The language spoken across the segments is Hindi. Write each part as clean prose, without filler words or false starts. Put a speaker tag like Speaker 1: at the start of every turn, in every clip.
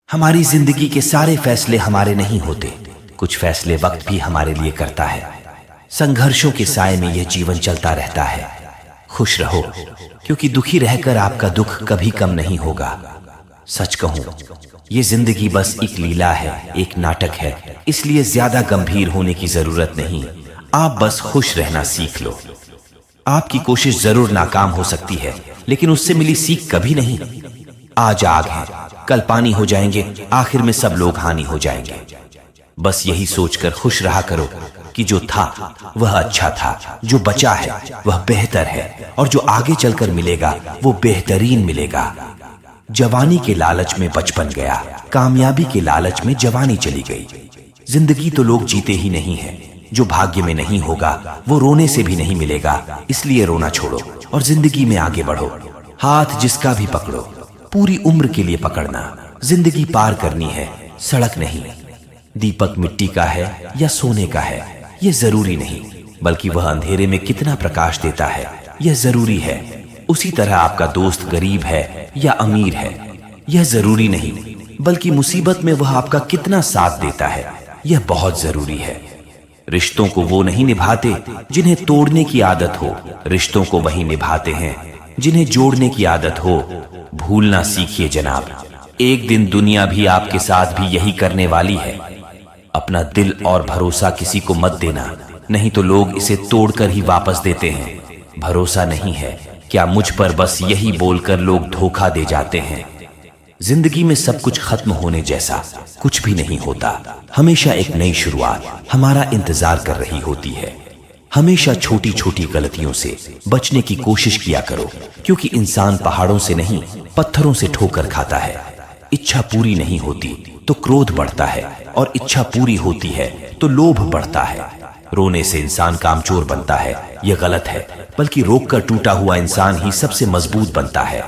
Speaker 1: हमारी जिंदगी के सारे फैसले हमारे नहीं होते। कुछ फैसले वक्त भी हमारे लिए करता है। संघर्षों के साए में यह जीवन चलता रहता है। खुश रहो, क्योंकि दुखी रहकर आपका दुख कभी कम नहीं होगा। सच कहूं, ये जिंदगी बस एक लीला है, एक नाटक है, इसलिए ज्यादा गंभीर होने की जरूरत नहीं। आप बस खुश रहना सीख लो। आपकी कोशिश जरूर नाकाम हो सकती है, लेकिन उससे मिली सीख कभी नहीं। आज आग है, कल पानी हो जाएंगे, आखिर में सब लोग हानि हो जाएंगे। बस यही सोचकर खुश रहा करो कि जो था वह अच्छा था, जो बचा है वह बेहतर है, और जो आगे चलकर मिलेगा वो बेहतरीन मिलेगा। जवानी के लालच में बचपन गया, कामयाबी के लालच में जवानी चली गई। जिंदगी तो लोग जीते ही नहीं है। जो भाग्य में नहीं होगा वो रोने से भी नहीं मिलेगा, इसलिए रोना छोड़ो और जिंदगी में आगे बढ़ो। हाथ जिसका भी पकड़ो, पूरी उम्र के लिए पकड़ना। जिंदगी पार करनी है, सड़क नहीं। दीपक मिट्टी का है या सोने का है, यह जरूरी नहीं, बल्कि वह अंधेरे में कितना प्रकाश देता है यह जरूरी है। उसी तरह आपका दोस्त गरीब है या अमीर है, यह जरूरी नहीं, बल्कि मुसीबत में वह आपका कितना साथ देता है यह बहुत जरूरी है। रिश्तों को वो नहीं निभाते जिन्हें तोड़ने की आदत हो, रिश्तों को वही निभाते हैं जिन्हें जोड़ने की आदत हो। भूलना सीखिए जनाब, एक दिन दुनिया भी आपके साथ भी यही करने वाली है। अपना दिल और भरोसा किसी को मत देना, नहीं तो लोग इसे तोड़कर ही वापस देते हैं। भरोसा नहीं है क्या मुझ पर, बस यही बोलकर लोग धोखा दे जाते हैं। जिंदगी में सब कुछ खत्म होने जैसा कुछ भी नहीं होता। हमेशा एक नई शुरुआत हमारा इंतजार कर रही होती है। हमेशा छोटी छोटी गलतियों से बचने की कोशिश किया करो, क्योंकि इंसान पहाड़ों से नहीं पत्थरों से ठोकर खाता है। इच्छा पूरी नहीं होती तो क्रोध बढ़ता है, और इच्छा पूरी होती है तो लोभ बढ़ता है। रोने से इंसान कामचोर बनता है, यह गलत है, बल्कि रोककर टूटा हुआ इंसान ही सबसे मजबूत बनता है।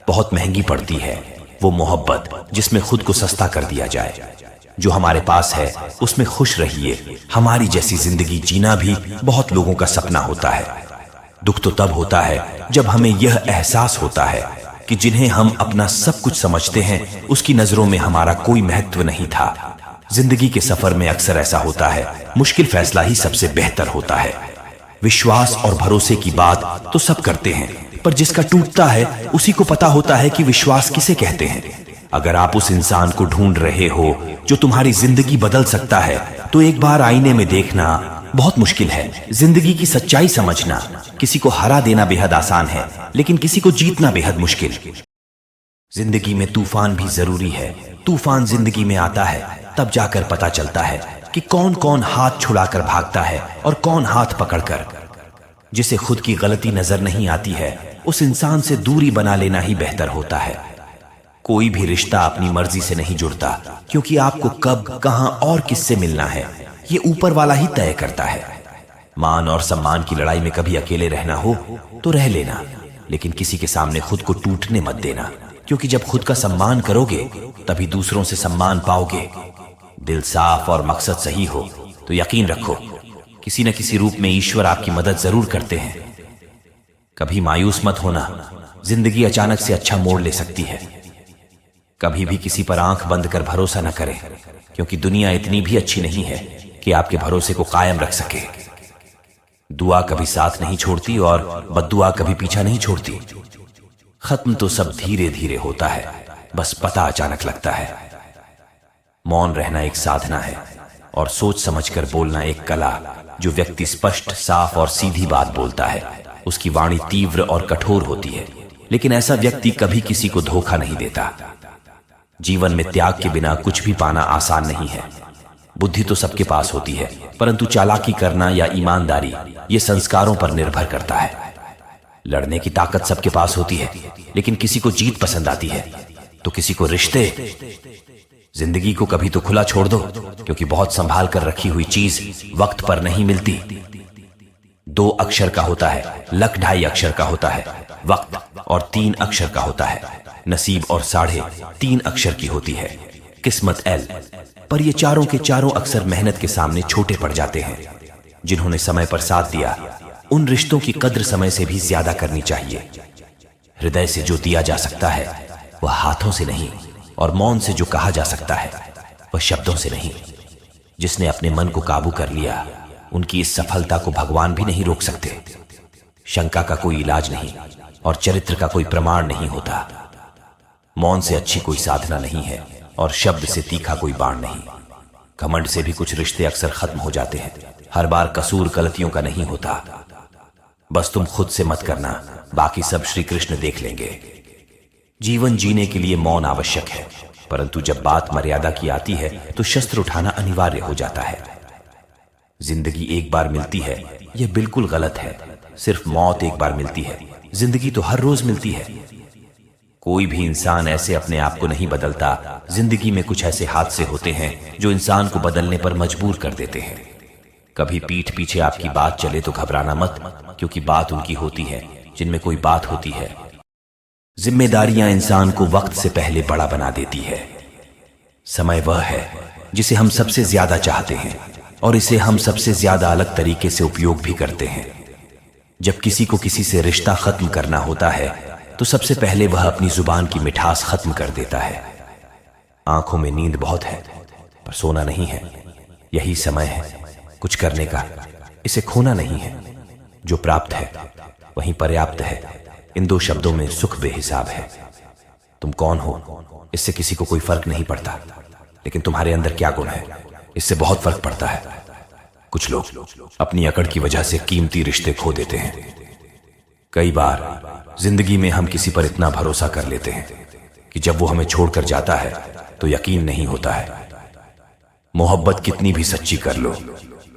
Speaker 1: बहुत महंगी पड़ती है वो मोहब्बत जिसमें खुद को सस्ता कर दिया जाए। जो हमारे पास है उसमें खुश रहिए। हमारी जैसी जिंदगी जीना भी बहुत लोगों का सपना होता है। दुख तो तब होता है जब हमें यह एहसास होता है कि जिन्हें हम अपना सब कुछ समझते हैं उसकी नजरों में हमारा कोई महत्व नहीं था। जिंदगी के सफर में अक्सर ऐसा होता है, मुश्किल फैसला ही सबसे बेहतर होता है। विश्वास और भरोसे की बात तो सब करते हैं, पर जिसका टूटता है उसी को पता होता है कि विश्वास किसे कहते हैं। अगर आप उस इंसान को ढूंढ रहे हो जो तुम्हारी जिंदगी बदल सकता है, तो एक बार आईने में देखना बहुत मुश्किल है। जिंदगी की सच्चाई समझना, किसी को हरा देना बेहद आसान है, लेकिन किसी को जीतना बेहद मुश्किल। जिंदगी में तूफान भी जरूरी है। तूफान जिंदगी में आता है तब जाकर पता चलता है कि कौन कौन हाथ छुड़ाकर भागता है और कौन हाथ पकड़कर। जिसे खुद की गलती नजर नहीं आती है उस इंसान से दूरी बना लेना ही बेहतर होता है। कोई भी रिश्ता अपनी मर्जी से नहीं जुड़ता, क्योंकि आपको कब, कहां और किससे मिलना है ये ऊपर वाला ही तय करता है। मान और सम्मान की लड़ाई में कभी अकेले रहना हो तो रह लेना, लेकिन किसी के सामने खुद को टूटने मत देना, क्योंकि जब खुद का सम्मान करोगे तभी दूसरों से सम्मान पाओगे। दिल साफ और मकसद सही हो तो यकीन रखो किसी न किसी रूप में ईश्वर आपकी मदद जरूर करते हैं। कभी मायूस मत होना, जिंदगी अचानक से अच्छा मोड़ ले सकती है। कभी भी किसी पर आंख बंद कर भरोसा न करें, क्योंकि दुनिया इतनी भी अच्छी नहीं है कि आपके भरोसे को कायम रख सके। दुआ कभी साथ नहीं छोड़ती और बद्दुआ कभी पीछा नहीं छोड़ती। खत्म तो सब धीरे धीरे होता है, बस पता अचानक लगता है। मौन रहना एक साधना है, और सोच समझकर बोलना एक कला। जो व्यक्ति स्पष्ट, साफ और सीधी बात बोलता है उसकी वाणी तीव्र और कठोर होती है, लेकिन ऐसा व्यक्ति कभी किसी को धोखा नहीं देता। जीवन में त्याग के बिना कुछ भी पाना आसान नहीं है। बुद्धि तो सबके पास होती है, परंतु चालाकी करना या ईमानदारी ये संस्कारों पर निर्भर करता है। लड़ने की ताकत सबके पास होती है, लेकिन किसी को जीत पसंद आती है तो किसी को रिश्ते। जिंदगी को कभी तो खुला छोड़ दो, क्योंकि बहुत संभाल कर रखी हुई चीज वक्त पर नहीं मिलती। 2 अक्षर का होता है लक, 2.5 अक्षर का होता है वक्त, और 3 अक्षर का होता है नसीब, और 3.5 अक्षर की होती है किस्मत L। पर ये चारों के चारों अक्षर मेहनत के सामने छोटे पड़ जाते हैं। जिन्होंने समय पर साथ दिया उन रिश्तों की कद्र समय से भी ज्यादा करनी चाहिए। हृदय से जो दिया जा सकता है वह हाथों से नहीं, और मौन से जो कहा जा सकता है वह शब्दों से नहीं। जिसने अपने मन को काबू कर लिया, उनकी इस सफलता को भगवान भी नहीं रोक सकते। शंका का कोई इलाज नहीं और चरित्र का कोई प्रमाण नहीं होता। मौन से अच्छी कोई साधना नहीं है और शब्द से तीखा कोई बाण नहीं। घमंड से भी कुछ रिश्ते अक्सर खत्म हो जाते हैं। हर बार कसूर गलतियों का नहीं होता। बस तुम खुद से मत करना, बाकी सब श्री कृष्ण देख लेंगे। जीवन जीने के लिए मौन आवश्यक है, परंतु जब बात मर्यादा की आती है तो शस्त्र उठाना अनिवार्य हो जाता है। जिंदगी एक बार मिलती है, यह बिल्कुल गलत है। सिर्फ मौत एक बार मिलती है, जिंदगी तो हर रोज मिलती है। कोई भी इंसान ऐसे अपने आप को नहीं बदलता। जिंदगी में कुछ ऐसे हादसे होते हैं जो इंसान को बदलने पर मजबूर कर देते हैं। कभी पीठ पीछे आपकी बात चले तो घबराना मत, क्योंकि बात उनकी होती है जिनमें कोई बात होती है। जिम्मेदारियां इंसान को वक्त से पहले बड़ा बना देती है। समय वह है जिसे हम सबसे ज्यादा चाहते हैं और इसे हम सबसे ज्यादा अलग तरीके से उपयोग भी करते हैं। जब किसी को किसी से रिश्ता खत्म करना होता है तो सबसे पहले वह अपनी जुबान की मिठास खत्म कर देता है। आंखों में नींद बहुत है पर सोना नहीं है। यही समय है कुछ करने का, इसे खोना नहीं है। जो प्राप्त है वही पर्याप्त है। इन दो शब्दों में सुख बेहिसाब है। तुम कौन हो इससे किसी को कोई फर्क नहीं पड़ता, लेकिन तुम्हारे अंदर क्या गुण है इससे बहुत फर्क पड़ता है। कुछ लोग अपनी अकड़ की वजह से कीमती रिश्ते खो देते हैं। कई बार जिंदगी में हम किसी पर इतना भरोसा कर लेते हैं कि जब वो हमें छोड़कर जाता है तो यकीन नहीं होता है। मोहब्बत कितनी भी सच्ची कर लो,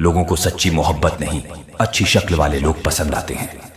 Speaker 1: लोगों को सच्ची मोहब्बत नहीं, अच्छी शक्ल वाले लोग पसंद आते हैं।